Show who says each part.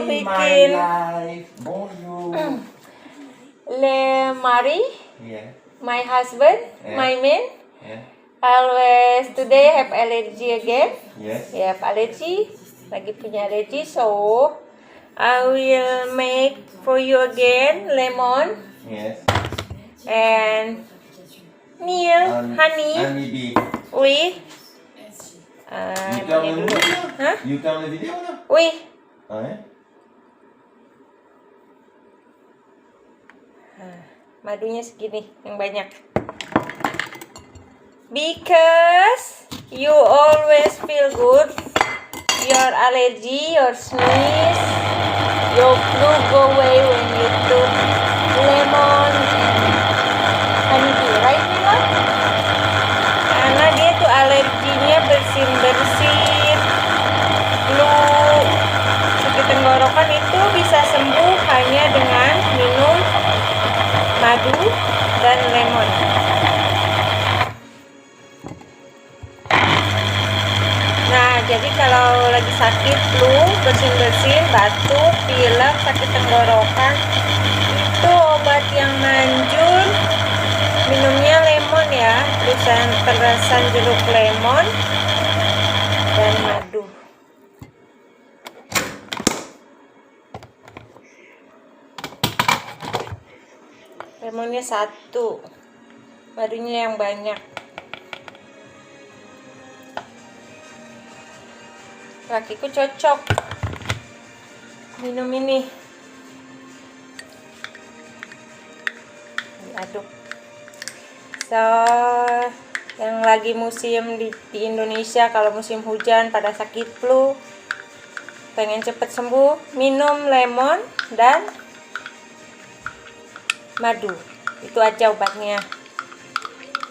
Speaker 1: bikin
Speaker 2: Bonjour.
Speaker 1: Le Mari,
Speaker 2: Yeah.
Speaker 1: my husband,
Speaker 2: Yeah.
Speaker 1: my man,
Speaker 2: Yeah.
Speaker 1: always today have allergy again.
Speaker 2: Yes.
Speaker 1: He have allergy, lagi punya allergy, so I will make for you again lemon
Speaker 2: Yes.
Speaker 1: and milk, honey
Speaker 2: Honey bee.
Speaker 1: with
Speaker 2: You
Speaker 1: ini
Speaker 2: come in
Speaker 1: dulu.
Speaker 2: video?
Speaker 1: Hah?
Speaker 2: You come in video now?
Speaker 1: Wih,
Speaker 2: Oh, yeah?
Speaker 1: madunya segini yang banyak. Because you always feel good, your allergy, your sneeze, your flu go away when you took lemon and honey bee, right Mila? Karena dia tuh alerginya bersin-bersin, flu, sakit tenggorokan itu bisa sembuh hanya dengan minum madu dan lemon. Nah, jadi kalau lagi sakit flu, bersin-bersin, batuk, pilek, sakit tenggorokan, itu obat yang manjur minumnya lemon ya, perasan jeruk lemon dan madu. Lemonnya 1, madunya yang banyak. Lakiku cocok minum ini. Diaduk. So, yang lagi musim di Indonesia, kalau musim hujan pada sakit flu, pengen cepet sembuh, minum lemon dan madu. Itu aja obatnya.